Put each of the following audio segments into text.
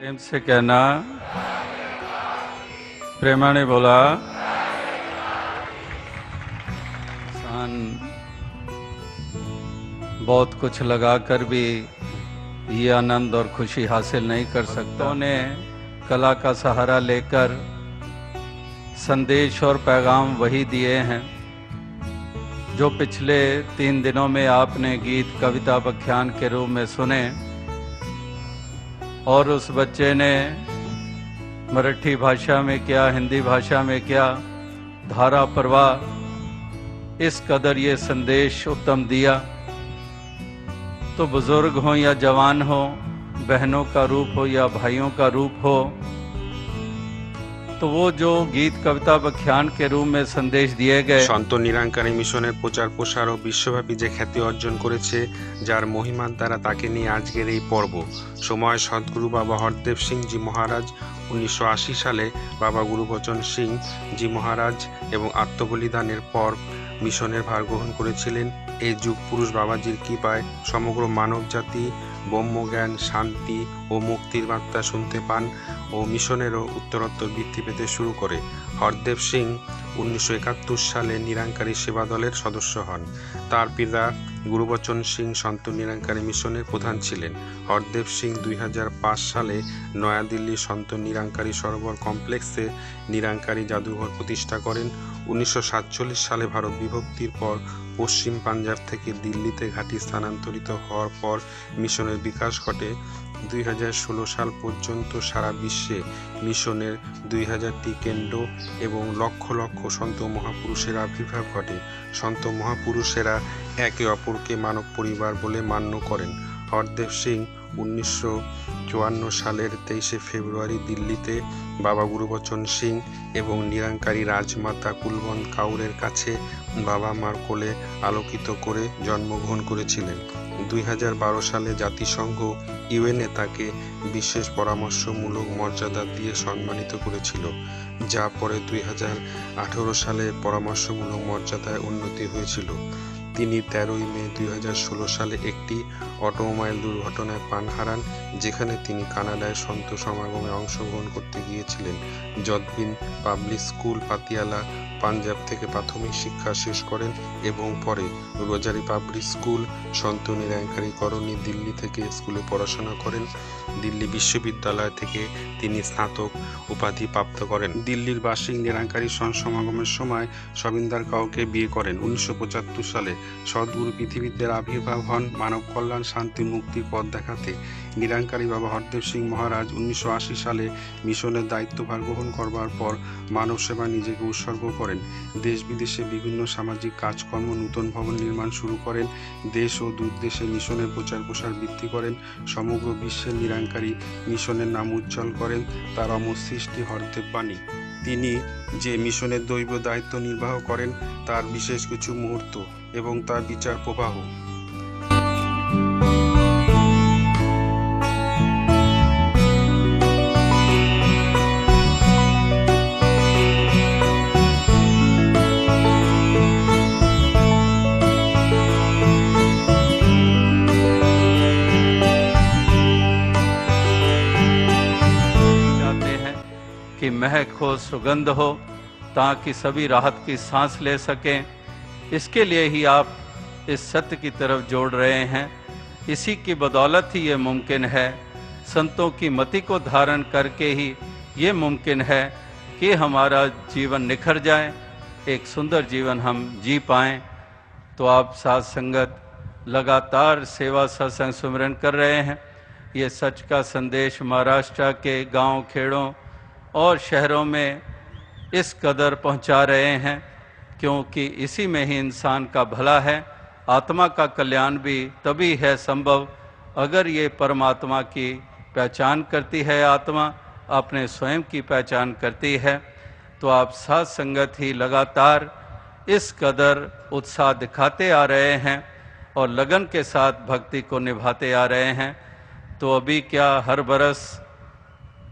प्रेम से कहना, प्रेमाने बोला। इंसान बहुत कुछ लगाकर भी ये आनंद और खुशी हासिल नहीं कर सकता। उन्होंने कला का सहारा लेकर संदेश और पैगाम वही दिए हैं जो पिछले 3 दिनों में आपने गीत कविता व्याख्यान के रूप में सुने। और उस बच्चे ने मराठी भाषा में क्या, हिंदी भाषा में क्या, धारा प्रवाह इस कदर ये संदेश उत्तम दिया। तो बुजुर्ग हो या जवान हो, बहनों का रूप हो या भाइयों का रूप हो, तो वो जो गीत कविता व्याख्यान के रूप में संदेश दिए गए, সন্ত নিরঙ্কারী মিশনের প্রচার প্রসার ও বিশ্বব্যাপী যে খ্যাতি অর্জন করেছে, যার মহিমার দ্বারা তাকে নিয়ে আজকের এই পর্ব। সময় সদ্গুরু বাবা হরদেব সিং জি মহারাজ 1980 সালে বাবা গুরুবচন সিং জি মহারাজ এবং আত্মবলিদানের পর মিশনের ভার গ্রহণ করেছিলেন। এই যুগ পুরুষ বাবাজির কৃপায় সমগ্র মানব জাতি ব্রহ্মজ্ঞান, শান্তি ও মুক্তির বার্তা শুনতে পান ও মিশনেরও উত্তরোত্তর বৃদ্ধি পেতে শুরু করে। হরদেব সিং 1971 সালে নিরঙ্কারী সেবা দলের সদস্য হন। তার পিতা গুরুবচন সিং সন্ত নিরঙ্কারী মিশনের প্রধান ছিলেন। হরদেব সিং 2005 সালে নয়াদিল্লি সন্ত নিরঙ্কারী সরোবর কমপ্লেক্সে নিরঙ্কারী জাদুঘর প্রতিষ্ঠা করেন। 1947 সালে ভারত বিভক্তির পর পশ্চিম পাঞ্জাব থেকে দিল্লিতে ঘাঁটি স্থানান্তরিত হওয়ার পর মিশনের বিকাশ ঘটে। 2016 সাল পর্যন্ত সারা বিশ্বে মিশনের 2000টি কেন্দ্র এবং লক্ষ লক্ষ সন্ত মহাপুরুষের আবির্ভাব ঘটে। সন্ত মহাপুরুষেরা একে অপরকে মানব পরিবার বলে মান্য করেন। হরদেব সিং 1954 সালের 23 ফেব্রুয়ারি দিল্লিতে বাবা গুরুবচন সিং এবং নিরঙ্কারী রাজমাতা কুলবন্ত কাউরের কাছে বাবা মার কোলে আলোকিত করে জন্মগ্রহণ করেছিলেন। 2012 সালে জাতিসংঘ ইউএনএ তাকে বিশেষ পরামর্শমূলক মর্যাদা দিয়ে সম্মানিত করেছিল, যা পরে 2018 সালে পরামর্শমূলক মর্যাদায় উন্নতি হয়েছিল। তিনি 13 মে 2016 সালে একটি অটোমোবাইল দুর্ঘটনায় প্রাণ হারান, যেখানে তিনি কানাডায় সন্ত সমাগমে অংশগ্রহণ করতে গিয়েছিলেন। যদবিন পাবলিক স্কুল পাতিয়ালা, পাঞ্জাব থেকে প্রাথমিক শিক্ষা শেষ করেন এবং পরে রোজারি পাবলিক স্কুল, সন্ত নিরঙ্কারী করণী দিল্লি থেকে স্কুলে পড়াশোনা করেন। দিল্লি বিশ্ববিদ্যালয় থেকে তিনি স্নাতক উপাধি প্রাপ্ত করেন। দিল্লির বার্ষিক নিরঙ্কারী সমাগমের সময় সবিন্দার কাউকে বিয়ে করেন। 1975 সালে সদ্গুরু পৃথিবীদের আবির্ভাব হন মানব কল্যাণ, শান্তি, মুক্তির পথ দেখাতে। নিরঙ্কারী বাবা হরদেব সিং মহারাজ 1980 সালে মিশনের দায়িত্বভার গ্রহণ করবার পর মানব সেবা নিজেকে উৎসর্গ করেন। দেশ বিদেশে বিভিন্ন সামাজিক কাজকর্ম, নূতন ভবন নির্মাণ শুরু করেন। দেশ ও দূর দেশে মিশনের প্রচার প্রসার বৃদ্ধি করেন। সমগ্র বিশ্বের নিরঙ্কারী মিশনের নাম উজ্জ্বল করেন তার অমর সৃষ্টি হরদেব বাণী। তিনি যে মিশনের দৈব দায়িত্ব নির্বাহ করেন তার বিশেষ কিছু মুহূর্ত এবং তার বিচার প্রবাহ। कि महक हो, सुगंध हो, ताकि सभी राहत की सांस ले सकें। इसके लिए ही आप इस सत्य की तरफ जोड़ रहे हैं। इसी की बदौलत ही ये मुमकिन है। संतों की मति को धारण करके ही ये मुमकिन है कि हमारा जीवन निखर जाए, एक सुंदर जीवन हम जी पाएं। तो आप साथ संगत लगातार सेवा सत्संग सुमिरन कर रहे हैं। ये सच का संदेश महाराष्ट्र के गांव, खेड़ों और शहरों में इस कदर पहुंचा रहे हैं, क्योंकि इसी में ही इंसान का भला है। आत्मा का कल्याण भी तभी है संभव अगर ये परमात्मा की पहचान करती है, आत्मा अपने स्वयं की पहचान करती है। तो आप साथ संगत ही लगातार इस कदर उत्साह दिखाते आ रहे हैं और लगन के साथ भक्ति को निभाते आ रहे हैं। तो अभी क्या, हर बरस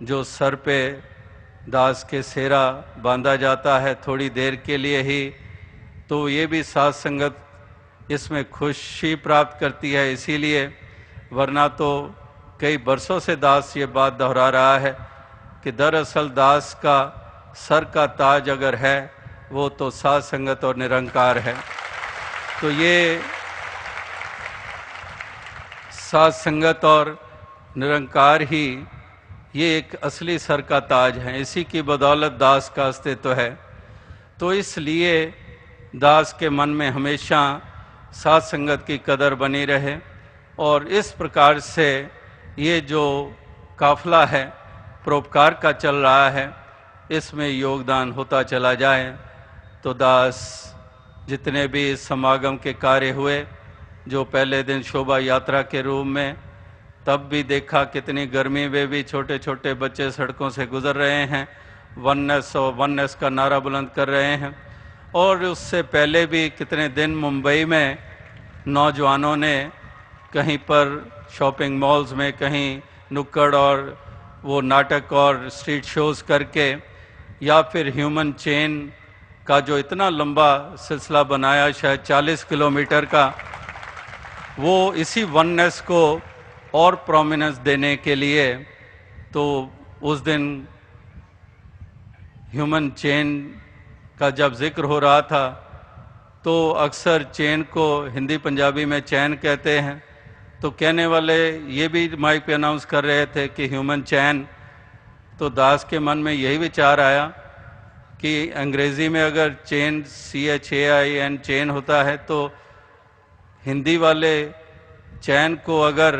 जो सर पे दास के सेरा बांधा जाता है थोड़ी देर के लिए ही, तो ये भी साथ संगत इसमें खुशी प्राप्त करती है इसीलिए, वरना तो कई बरसों से दास ये बात दोहरा रहा है कि दरअसल दास का सर का ताज अगर है वो तो साध संगत और निरंकार है। तो ये साध संगत और निरंकार ही ये एक असली सर का ताज है, इसी की बदौलत दास का अस्तित्व है। तो इसलिए दास के मन में हमेशा साध संगत की कदर बनी रहे और इस प्रकार से ये जो काफिला है परोपकार का चल रहा है इसमें योगदान होता चला जाए। तो दास जितने भी इस समागम के कार्य हुए, जो पहले दिन शोभा यात्रा के रूप में, तब भी देखा कितनी गर्मी में भी छोटे छोटे बच्चे सड़कों से गुजर रहे हैं, वननेस और वननेस का नारा बुलंद कर रहे हैं। और उससे पहले भी कितने दिन मुंबई में नौजवानों ने कहीं पर शॉपिंग मॉल्स में, कहीं नुक्कड़ और वो नाटक और स्ट्रीट शोज़ करके, या फिर ह्यूमन चेन का जो इतना लंबा सिलसिला बनाया, शायद 40 किलोमीटर का, वो इसी वननेस को और प्रोमिनेंस देने के लिए। तो उस दिन ह्यूमन चेन का जब जिक्र हो रहा था तो अक्सर चेन को हिंदी पंजाबी में चैन कहते हैं, तो कहने वाले ये भी माइक पे अनाउंस कर रहे थे कि ह्यूमन चैन। तो दास के मन में यही विचार आया कि अंग्रेज़ी में अगर चेन CHAIN चेन होता है, तो हिंदी वाले चैन को अगर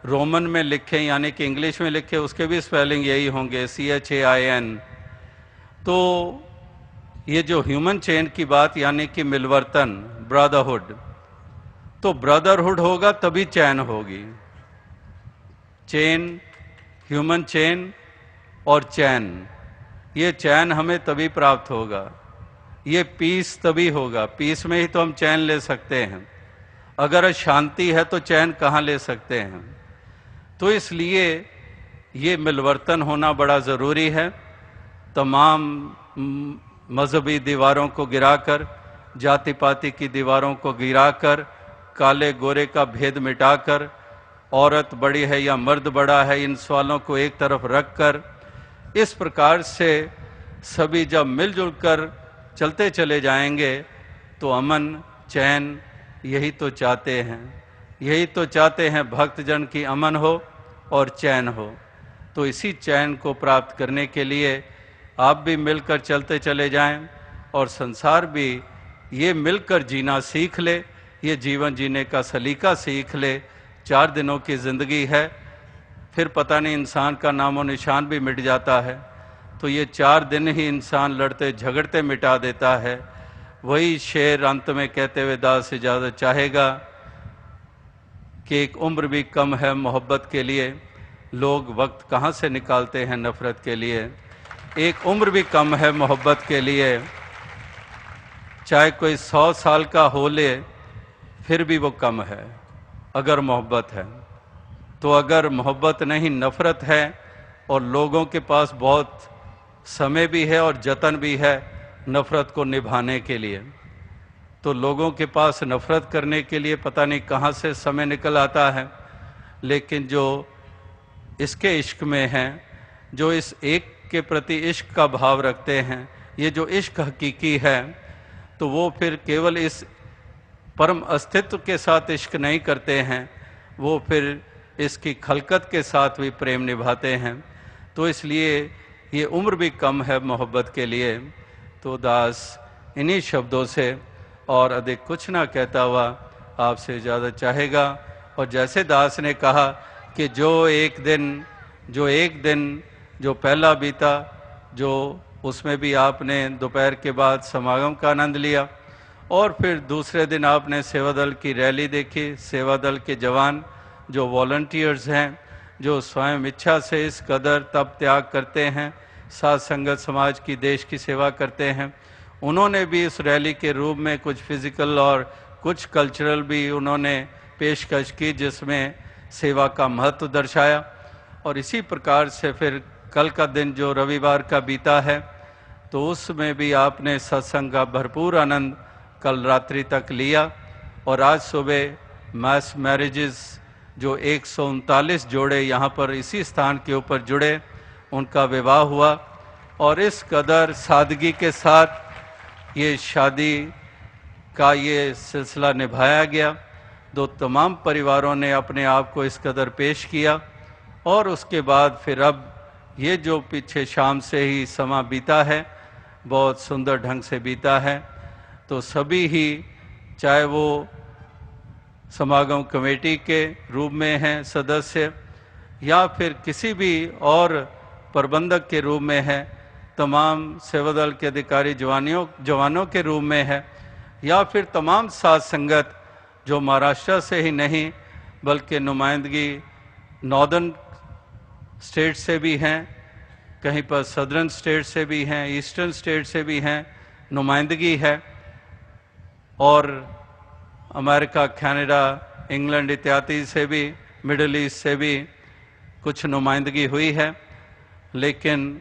रोमन में लिखें यानी कि इंग्लिश में लिखें, उसके भी स्पेलिंग यही होंगे CHAIN। तो ये जो ह्यूमन चेन की बात यानी कि मिलवर्तन, ब्रदरहुड, तो ब्रदरहुड होगा तभी चैन होगी। चेन, ह्यूमन चेन और चैन, ये चैन हमें तभी प्राप्त होगा, ये पीस तभी होगा। पीस में ही तो हम चैन ले सकते हैं, अगर शांति है तो चैन कहाँ ले सकते हैं। तो इसलिए ये मिलवर्तन होना बड़ा ज़रूरी है। तमाम मजहबी दीवारों को गिराकर, जाति पाति की दीवारों को गिराकर, काले गोरे का भेद मिटाकर, औरत बड़ी है या मर्द बड़ा है, इन सवालों को एक तरफ रखकर, इस प्रकार से सभी जब मिलजुल कर चलते चले जाएंगे तो अमन चैन यही तो चाहते हैं, यही तो चाहते हैं भक्तजन की अमन हो और चैन हो। तो इसी चैन को प्राप्त करने के लिए आप भी मिलकर चलते चले जाएं और संसार भी ये मिलकर जीना सीख ले, ये जीवन जीने का सलीका सीख ले। 4 दिनों की ज़िंदगी है, फिर पता नहीं इंसान का नामो निशान भी मिट जाता है। तो ये 4 दिन ही इंसान लड़ते झगड़ते मिटा देता है। वही शेर अंत में कहते हुए दास इजाज़त चाहेगा कि एक उम्र भी कम है मोहब्बत के लिए, लोग वक्त कहाँ से निकालते हैं नफ़रत के लिए। एक उम्र भी कम है मोहब्बत के लिए, चाहे कोई 100 साल का हो ले फिर भी वो कम है अगर मोहब्बत है। तो अगर मोहब्बत नहीं नफ़रत है और लोगों के पास बहुत समय भी है और जतन भी है नफ़रत को निभाने के लिए, तो लोगों के पास नफ़रत करने के लिए पता नहीं कहाँ से समय निकल आता है। लेकिन जो इसके इश्क में हैं, जो इस एक के प्रति इश्क का भाव रखते हैं, ये जो इश्क हकीकी है, तो वो फिर केवल इस परम अस्तित्व के साथ इश्क नहीं करते हैं, वो फिर इसकी खलकत के साथ भी प्रेम निभाते हैं। तो इसलिए ये उम्र भी कम है मोहब्बत के लिए। तो दास इन्हीं शब्दों से और अधिक कुछ ना कहता हुआ आपसे इजाज़त चाहेगा। और जैसे दास ने कहा कि जो एक दिन जो पहला बीता, जो उसमें भी आपने दोपहर के बाद समागम का आनंद लिया, और फिर दूसरे दिन आपने सेवा दल की रैली देखी। सेवा दल के जवान जो वॉलंटियर्स हैं, जो स्वयं इच्छा से इस कदर तप त्याग करते हैं, साथ संगत समाज की, देश की सेवा करते हैं, उन्होंने भी इस रैली के रूप में कुछ फिज़िकल और कुछ कल्चरल भी उन्होंने पेशकश की, जिसमें सेवा का महत्व दर्शाया। और इसी प्रकार से फिर कल का दिन जो रविवार का बीता है, तो उसमें भी आपने सत्संग का भरपूर आनंद कल रात्रि तक लिया। और आज सुबह मास मैरिजेस जो 139 जोड़े यहाँ पर इसी स्थान के ऊपर जुड़े, उनका विवाह हुआ और इस कदर सादगी के साथ ये शादी का ये सिलसिला निभाया गया। दो तमाम परिवारों ने अपने आप को इस कदर पेश किया और उसके बाद फिर अब ये जो पीछे शाम से ही समा बीता है, बहुत सुंदर ढंग से बीता है। तो सभी ही, चाहे वो समागम कमेटी के रूप में हैं सदस्य या फिर किसी भी और प्रबंधक के रूप में है, तमाम सेवा दल के अधिकारी जवानों के रूप में है, या फिर तमाम साध संगत जो महाराष्ट्र से ही नहीं बल्कि नुमाइंदगी नॉर्दर्न स्टेट से भी हैं, कहीं पर सदर्न स्टेट से भी हैं, ईस्टर्न स्टेट से भी हैं, नुमाइंदगी है। और अमेरिका, कनाडा, इंग्लैंड इत्यादि से भी, मिडिल ईस्ट से भी कुछ नुमाइंदगी हुई है, लेकिन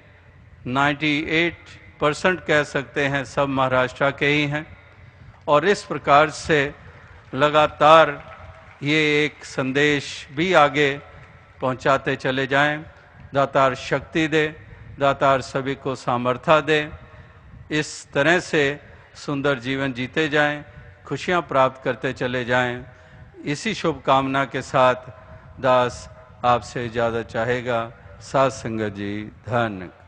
98% कह सकते हैं सब महाराष्ट्र के ही हैं। और इस प्रकार से लगातार ये एक संदेश भी आगे पहुंचाते चले जाएं। दातार शक्ति दे, दातार सभी को सामर्थ्य दे, इस तरह से सुंदर जीवन जीते जाएं, खुशियां प्राप्त करते चले जाएं। इसी शुभकामना के साथ दास आपसे इजाज़त चाहेगा। साध संगत जी, धन्य।